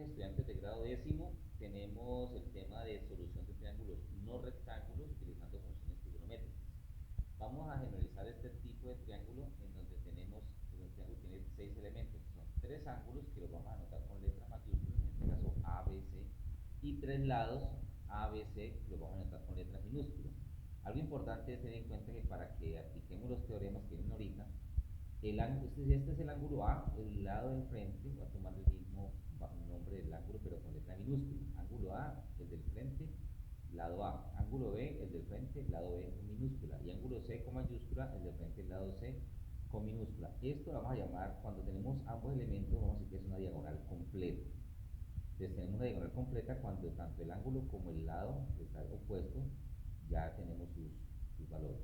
estudiantes de grado décimo, tenemos el tema de solución de triángulos no rectángulos utilizando funciones trigonométricas. Vamos a generalizar este tipo de triángulo en donde tenemos, el triángulo tiene 6 elementos, son 3 ángulos que los vamos a anotar con letras mayúsculas, en este caso A, B, C, y 3 lados A, B, C, que los vamos a anotar con letras minúsculas. Algo importante es tener en cuenta que para que apliquemos los teoremas que vienen ahorita, este es el ángulo A, el lado de enfrente va a tomar el mismo nombre del ángulo pero con letra minúscula. Ángulo A, el del frente, lado A. Ángulo B, el del frente, lado B con minúscula. Y ángulo C con mayúscula, el del frente, el lado C con minúscula. Esto lo vamos a llamar, cuando tenemos ambos elementos, vamos a decir que es una diagonal completa. Entonces tenemos una diagonal completa cuando tanto el ángulo como el lado que está opuesto ya tenemos sus valores.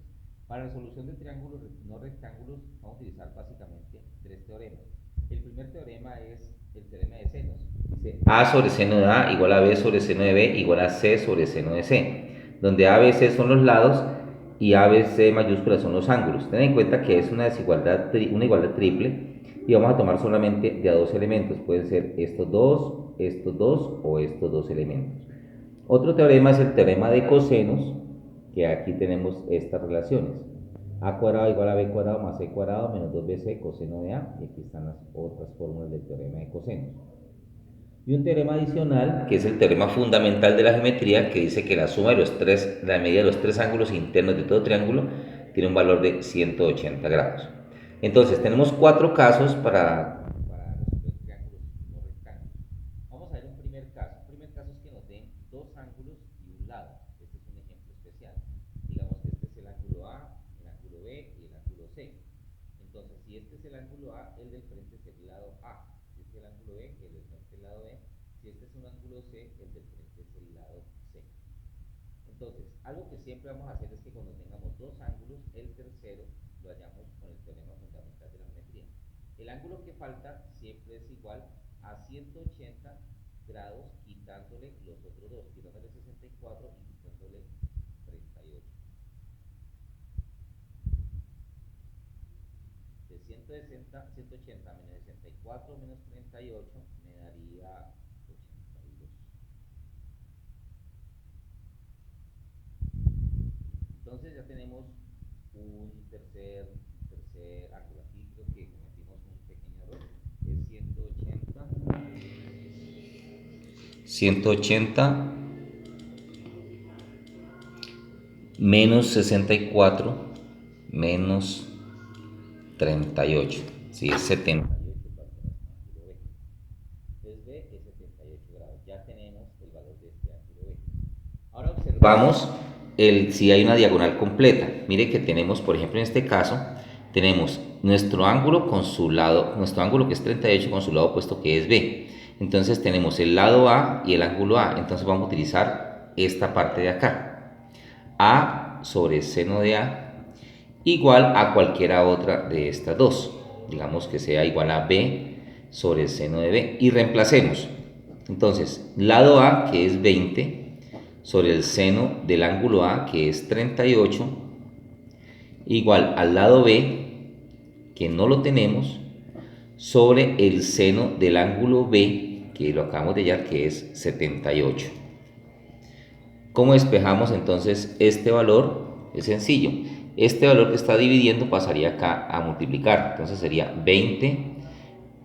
Para la resolución de triángulos no rectángulos vamos a utilizar básicamente 3 teoremas. El primer teorema es el teorema de senos. Dice A sobre seno de A igual a B sobre seno de B igual a C sobre seno de C, donde A, B, C son los lados y A, B, C mayúsculas son los ángulos. Ten en cuenta que es una igualdad triple y vamos a tomar solamente de a 2 elementos. Pueden ser estos dos o estos 2 elementos. Otro teorema es el teorema de cosenos, que aquí tenemos estas relaciones. A cuadrado igual a B cuadrado más C cuadrado menos 2BC coseno de A. Y aquí están las otras fórmulas del teorema de cosenos. Y un teorema adicional, que es el teorema fundamental de la geometría, que dice que la suma de la medida de los 3 ángulos internos de todo triángulo tiene un valor de 180 grados. Entonces, tenemos 4 casos para resolver triángulos no rectángulos. Vamos a ver un primer caso. El primer caso es que nos den 2 ángulos y un lado. Este es un ejemplo especial. Digamos que este es el ángulo A, el ángulo B y el ángulo C. Entonces, si este es el ángulo A, el del frente es el lado A. Si este es el ángulo B, el del frente es el lado B. Si este es un ángulo C, el del frente es el lado C. Entonces, algo que siempre vamos a hacer es que cuando tengamos 2 ángulos, el tercero lo hallamos con el teorema fundamental de la geometría. El ángulo que falta siempre es igual a 180 grados quitándole los otros dos, quitándole 64 y quitándole 38. De 180 menos 64 menos 38 me daría 82. Entonces ya tenemos un tercer ángulo. Aquí creo que cometimos un pequeño error. Es 180 menos 64 menos 38. Sí, es 78. Entonces B es 78 grados. Ya tenemos el valor de este ángulo B. Ahora observamos si hay una diagonal completa. Mire que tenemos, por ejemplo, en este caso, tenemos nuestro ángulo con su lado, nuestro ángulo que es 38 con su lado opuesto que es B. Entonces tenemos el lado A y el ángulo A. Entonces vamos a utilizar esta parte de acá. A sobre seno de A igual a cualquiera otra de estas dos. Digamos que sea igual a B sobre el seno de B. Y reemplacemos. Entonces, lado A, que es 20, sobre el seno del ángulo A, que es 38, igual al lado B, que no lo tenemos, sobre el seno del ángulo B, que lo acabamos de hallar, que es 78. ¿Cómo despejamos entonces este valor? Es sencillo. Este valor que está dividiendo pasaría acá a multiplicar. Entonces sería 20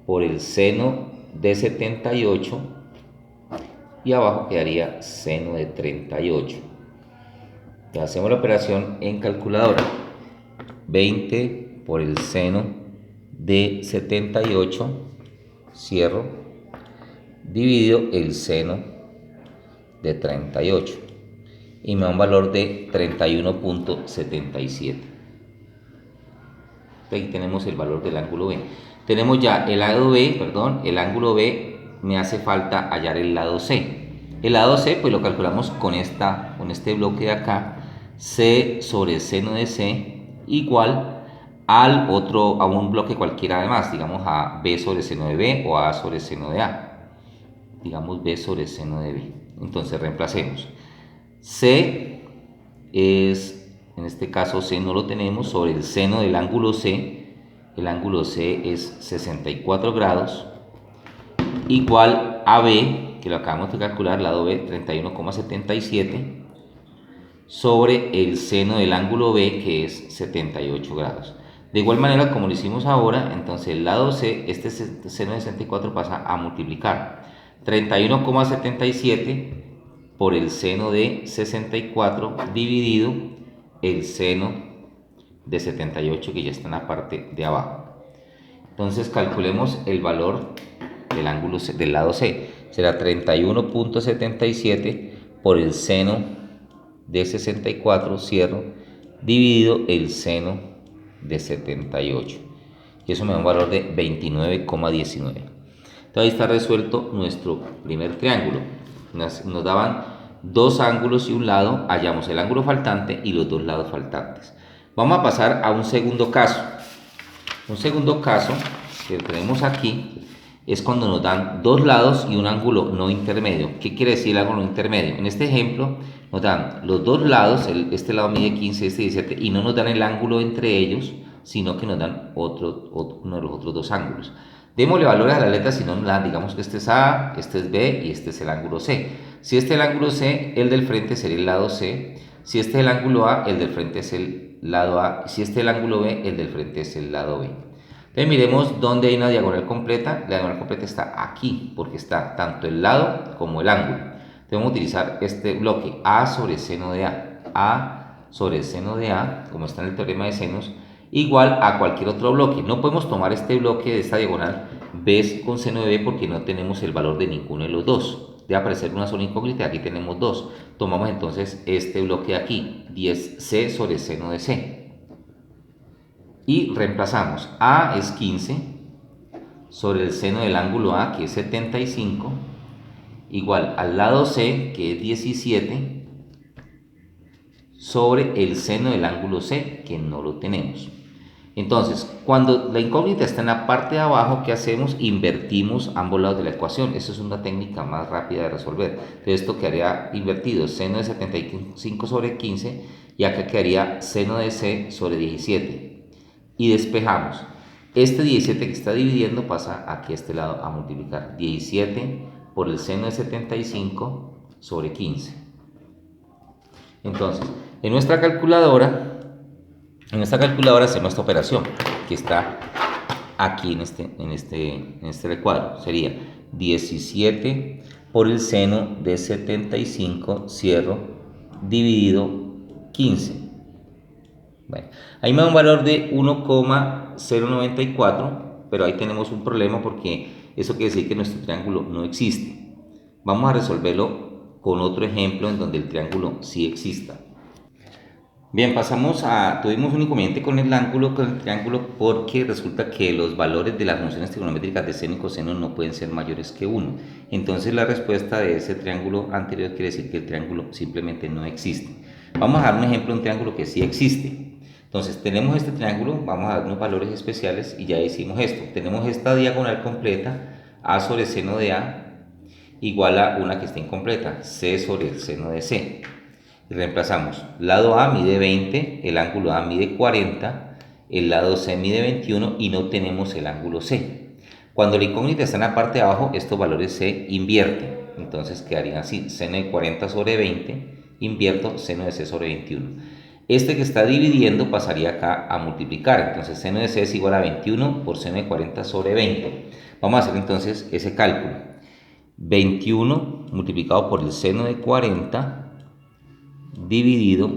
por el seno de 78 y abajo quedaría seno de 38. Ya hacemos la operación en calculadora. 20 por el seno de 78, cierro, dividido el seno de 38 y me da un valor de 31.77. Ahí tenemos el valor del ángulo B. Tenemos ya el el ángulo B, me hace falta hallar el lado C. El lado C pues lo calculamos con este bloque de acá, C sobre seno de C igual a un bloque cualquiera además, digamos a B sobre seno de B o A sobre seno de A. Digamos B sobre seno de B. Entonces reemplacemos. C es, en este caso C no lo tenemos, sobre el seno del ángulo C. El ángulo C es 64 grados, igual AB, que lo acabamos de calcular, lado B, 31,77, sobre el seno del ángulo B, que es 78 grados. De igual manera, como lo hicimos ahora, entonces el lado C, este seno de 64 pasa a multiplicar 31,77 por el seno de 64 dividido el seno de 78, que ya está en la parte de abajo. Entonces calculemos el valor del ángulo C, del lado C. Será 31,77 por el seno de 64, cierro, dividido el seno de 78. Y eso me da un valor de 29,19. Entonces ahí está resuelto nuestro primer triángulo. Nos daban dos ángulos y un lado, hallamos el ángulo faltante y los dos lados faltantes. Vamos a pasar a un segundo caso. Un segundo caso que tenemos aquí es cuando nos dan dos lados y un ángulo no intermedio. ¿Qué quiere decir el ángulo no intermedio? En este ejemplo nos dan los dos lados, este lado mide 15, este 17, y no nos dan el ángulo entre ellos, sino que nos dan uno de los otros dos ángulos. Démosle valores a las letras, si no nos dan, digamos que este es A, este es B y este es el ángulo C. Si este es el ángulo C, el del frente sería el lado C. Si este es el ángulo A, el del frente es el lado A. Si este es el ángulo B, el del frente es el lado B. Entonces miremos dónde hay una diagonal completa. La diagonal completa está aquí, porque está tanto el lado como el ángulo. Debemos utilizar este bloque A sobre seno de A. A sobre el seno de A, como está en el teorema de senos, igual a cualquier otro bloque. No podemos tomar este bloque de esta diagonal B con seno de B porque no tenemos el valor de ninguno de los dos. Debe aparecer una sola incógnita, aquí tenemos dos. Tomamos entonces este bloque de aquí, 10C sobre seno de C. Y reemplazamos. A es 15 sobre el seno del ángulo A, que es 75, igual al lado C, que es 17, sobre el seno del ángulo C, que no lo tenemos. Entonces, cuando la incógnita está en la parte de abajo, ¿qué hacemos? Invertimos ambos lados de la ecuación. Esa es una técnica más rápida de resolver. Entonces, esto quedaría invertido, seno de 75 sobre 15, y acá quedaría seno de C sobre 17. Y despejamos. Este 17 que está dividiendo pasa aquí a este lado a multiplicar. 17 por el seno de 75 sobre 15. Entonces, en nuestra calculadora hacemos esta operación que está aquí en este recuadro. Sería 17 por el seno de 75, cierro, dividido 15. Bueno, ahí me da un valor de 1,094, pero ahí tenemos un problema porque eso quiere decir que nuestro triángulo no existe. Vamos a resolverlo con otro ejemplo en donde el triángulo sí exista. Bien, tuvimos un inconveniente con el triángulo, porque resulta que los valores de las funciones trigonométricas de seno y coseno no pueden ser mayores que 1. Entonces la respuesta de ese triángulo anterior quiere decir que el triángulo simplemente no existe. Vamos a dar un ejemplo de un triángulo que sí existe. Entonces tenemos este triángulo, vamos a dar unos valores especiales y ya decimos esto. Tenemos esta diagonal completa, A sobre seno de A, igual a una que está incompleta, C sobre el seno de C. Y reemplazamos, lado A mide 20, el ángulo A mide 40, el lado C mide 21 y no tenemos el ángulo C. Cuando la incógnita está en la parte de abajo, estos valores se invierten. Entonces quedarían así, seno de 40 sobre 20, invierto seno de C sobre 21. Este que está dividiendo pasaría acá a multiplicar. Entonces seno de C es igual a 21 por seno de 40 sobre 20. Vamos a hacer entonces ese cálculo. 21 multiplicado por el seno de 40 dividido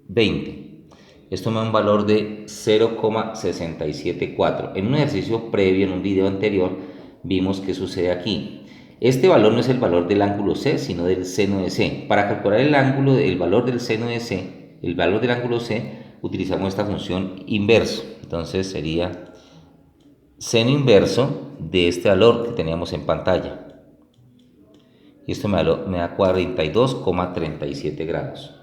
20. Esto me da un valor de 0,674. En un ejercicio previo, en un video anterior, vimos qué sucede aquí. Este valor no es el valor del ángulo C, sino del seno de C. Para calcular el valor del seno de C, el valor del ángulo C, utilizamos esta función inverso. Entonces sería seno inverso de este valor que teníamos en pantalla. Y esto me da 42,37 grados.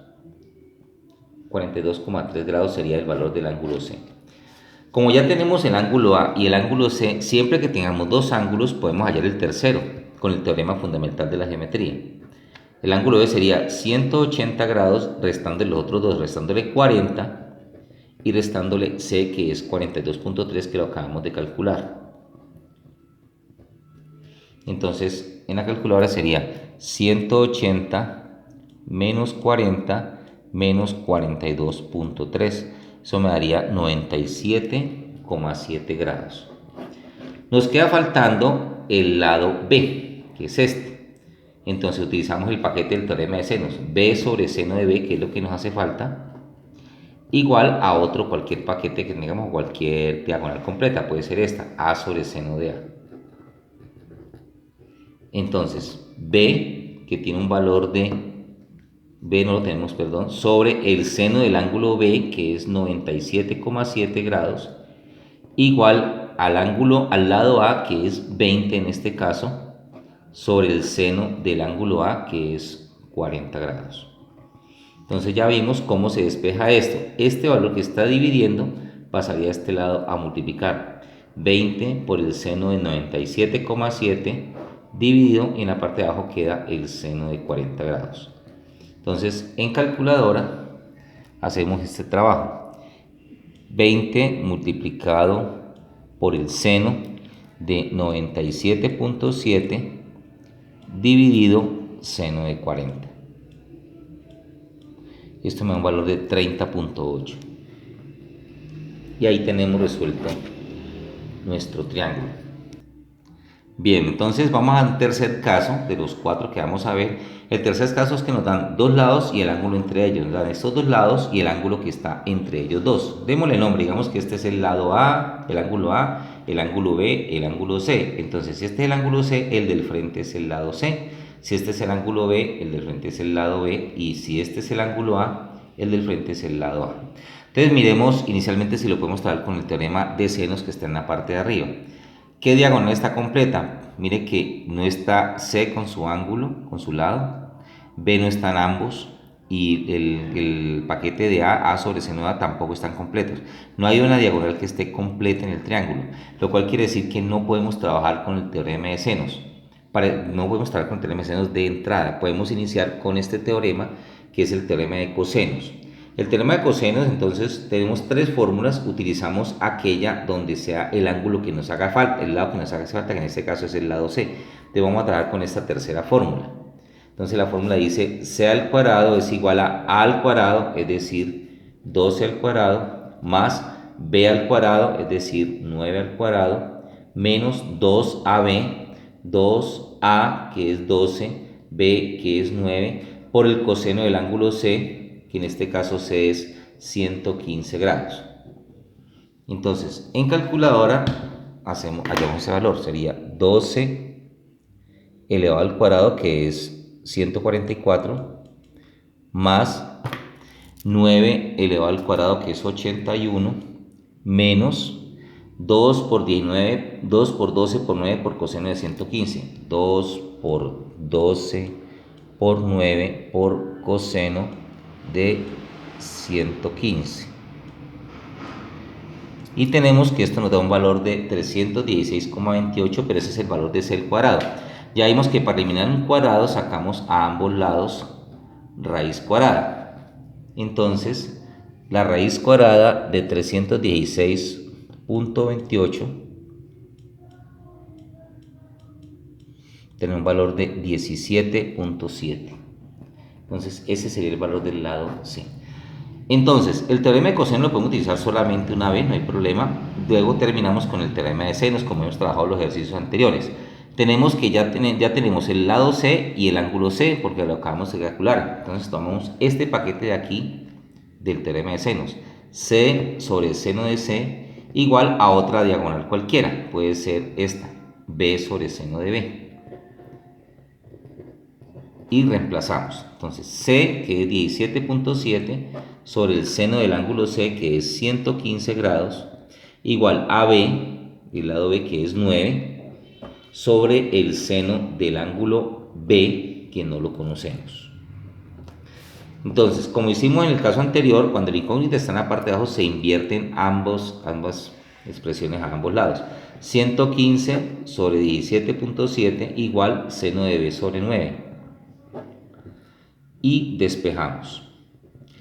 42,3 grados sería el valor del ángulo C. Como ya tenemos el ángulo A y el ángulo C, siempre que tengamos dos ángulos podemos hallar el tercero con el teorema fundamental de la geometría. El ángulo B sería 180 grados restándole los otros dos, restándole 40 y restándole C, que es 42,3, que lo acabamos de calcular. Entonces, en la calculadora sería 180 menos 40 menos 42.3. Eso me daría 97,7 grados. Nos queda faltando el lado B, que es este. Entonces utilizamos el paquete del teorema de senos. B sobre seno de B, que es lo que nos hace falta, igual a otro cualquier paquete que tengamos, cualquier diagonal completa. Puede ser esta, A sobre seno de A. Entonces, B, que tiene un valor de, B no lo tenemos, perdón, sobre el seno del ángulo B, que es 97,7 grados, igual al ángulo, al lado A, que es 20 en este caso, sobre el seno del ángulo A, que es 40 grados. Entonces ya vimos cómo se despeja esto. Este valor que está dividiendo pasaría a este lado a multiplicar 20 por el seno de 97,7 dividido, y en la parte de abajo queda el seno de 40 grados. Entonces en calculadora hacemos este trabajo. 20 multiplicado por el seno de 97,7 dividido seno de 40. Esto me da un valor de 30,8. Y ahí tenemos resuelto nuestro triángulo. Bien, entonces vamos al tercer caso de los 4 que vamos a ver. El tercer caso es que nos dan dos lados y el ángulo entre ellos. Nos dan estos dos lados y el ángulo que está entre ellos dos. Démosle nombre, digamos que este es el lado A, el ángulo B, el ángulo C. Entonces, si este es el ángulo C, el del frente es el lado C. Si este es el ángulo B, el del frente es el lado B. Y si este es el ángulo A, el del frente es el lado A. Entonces miremos inicialmente si lo podemos trabajar con el teorema de senos que está en la parte de arriba. ¿Qué diagonal está completa? Mire que no está C con su ángulo, con su lado, B no están ambos, y el paquete de A sobre seno de A tampoco están completos. No hay una diagonal que esté completa en el triángulo, lo cual quiere decir que no podemos trabajar con el teorema de senos. No podemos trabajar con el teorema de senos de entrada. Podemos iniciar con este teorema, que es el teorema de cosenos. El teorema de cosenos, entonces, tenemos tres fórmulas. Utilizamos aquella donde sea el ángulo que nos haga falta, el lado que nos haga falta, que en este caso es el lado C. Entonces vamos a trabajar con esta tercera fórmula. Entonces la fórmula dice C al cuadrado es igual a al cuadrado, es decir, 12 al cuadrado, más B al cuadrado, es decir, 9 al cuadrado, menos 2AB, 2A que es 12, B que es 9, por el coseno del ángulo C, que en este caso C es 115 grados. Entonces, en calculadora hallamos ese valor, sería 12 elevado al cuadrado, que es 144, más 9 elevado al cuadrado, que es 81, menos 2 por 19, 2 por 12 por 9 por coseno de 115, 2 por 12 por 9 por coseno de 115, y tenemos que esto nos da un valor de 316,28, pero ese es el valor de C al cuadrado. Ya vimos que para eliminar un cuadrado sacamos a ambos lados raíz cuadrada. Entonces la raíz cuadrada de 316,28 tiene un valor de 17,7. Entonces ese sería el valor del lado C. Entonces, el teorema de coseno lo podemos utilizar solamente una vez, no hay problema. Luego terminamos con el teorema de senos, como hemos trabajado en los ejercicios anteriores. Tenemos que ya tenemos el lado C y el ángulo C, porque lo acabamos de calcular. Entonces tomamos este paquete de aquí del teorema de senos. C sobre seno de C igual a otra diagonal cualquiera. Puede ser esta, B sobre seno de B. Y reemplazamos. Entonces C, que es 17,7, sobre el seno del ángulo C, que es 115 grados, igual a B, el lado B, que es 9, sobre el seno del ángulo B, que no lo conocemos. Entonces, como hicimos en el caso anterior, cuando el incógnito está en la parte de abajo, se invierten ambas expresiones a ambos lados. 115 sobre 17,7 igual seno de B sobre 9. Y despejamos.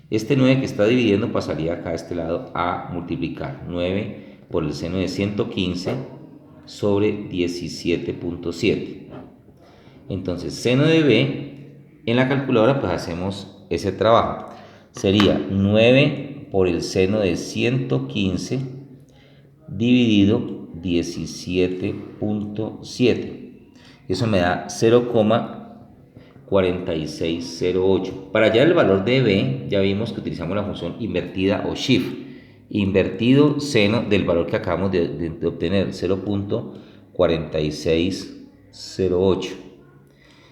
Este 9 que está dividiendo pasaría acá a este lado a multiplicar 9 por el seno de 115 sobre 17.7. Entonces, seno de B, en la calculadora pues hacemos ese trabajo. Sería 9 por el seno de 115 dividido 17.7. Eso me da 0,4608. Para hallar el valor de B, ya vimos que utilizamos la función invertida o shift. Invertido seno del valor que acabamos de obtener, 0,4608.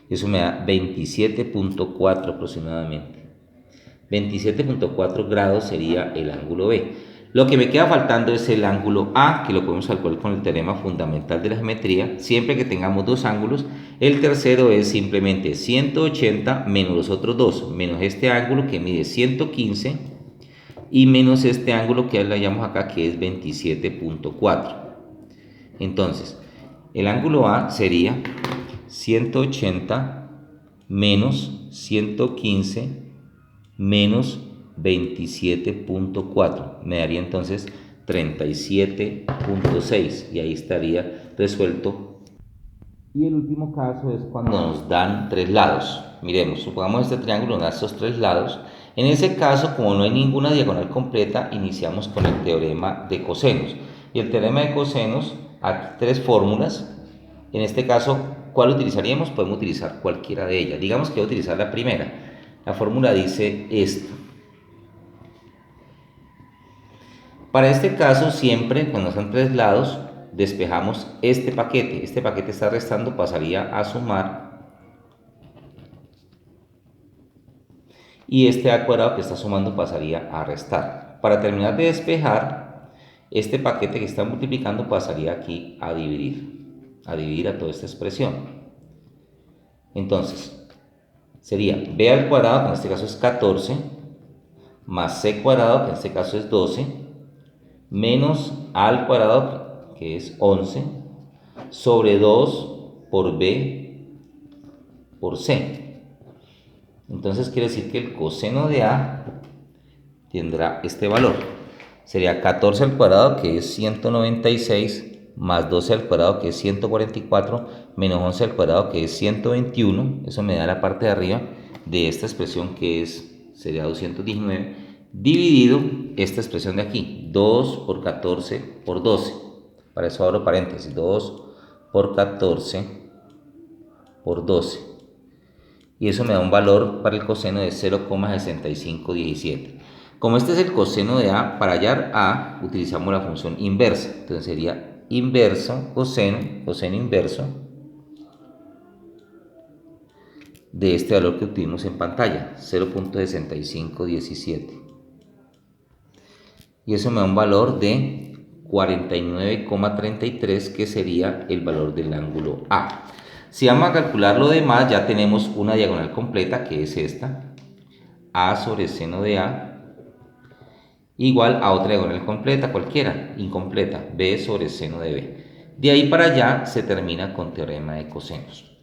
Eso me da 27.4 aproximadamente. 27.4 grados sería el ángulo B. Lo que me queda faltando es el ángulo A, que lo podemos calcular con el teorema fundamental de la geometría. Siempre que tengamos dos ángulos, el tercero es simplemente 180 menos los otros dos, menos este ángulo que mide 115 y menos este ángulo que le llamamos acá, que es 27.4. Entonces, el ángulo A sería 180 menos 115 menos 27.4, me daría entonces 37.6 y ahí estaría resuelto. Y el último caso es cuando nos dan tres lados. Miremos, supongamos este triángulo nos da estos tres lados. En ese caso, como no hay ninguna diagonal completa, iniciamos con el teorema de cosenos. Y el teorema de cosenos, aquí tres fórmulas. En este caso, ¿cuál utilizaríamos? Podemos utilizar cualquiera de ellas. Digamos que voy a utilizar la primera. La fórmula dice esto. Para este caso, siempre cuando son tres lados, despejamos este paquete. Este paquete está restando, pasaría a sumar. Y este a cuadrado que está sumando pasaría a restar. Para terminar de despejar, este paquete que está multiplicando pasaría aquí a dividir a toda esta expresión. Entonces, sería b al cuadrado, que en este caso es 14, más c cuadrado, que en este caso es 12, menos a al cuadrado, que es 11, sobre 2 por b por c. Entonces quiere decir que el coseno de a tendrá este valor. Sería 14 al cuadrado, que es 196, más 12 al cuadrado, que es 144, menos 11 al cuadrado, que es 121. Eso me da la parte de arriba de esta expresión, que sería 219, dividido esta expresión de aquí, 2 por 14 por 12. Para eso abro paréntesis, 2 por 14 por 12. Y eso me da un valor para el coseno de 0,6517. Como este es el coseno de A, para hallar A utilizamos la función inversa. Entonces sería inverso, coseno inverso de este valor que obtuvimos en pantalla, 0,6517. Y eso me da un valor de 49,33, que sería el valor del ángulo A. Si vamos a calcular lo demás, ya tenemos una diagonal completa, que es esta, A sobre seno de A, igual a otra diagonal completa, cualquiera, incompleta, B sobre seno de B. De ahí para allá se termina con teorema de cosenos.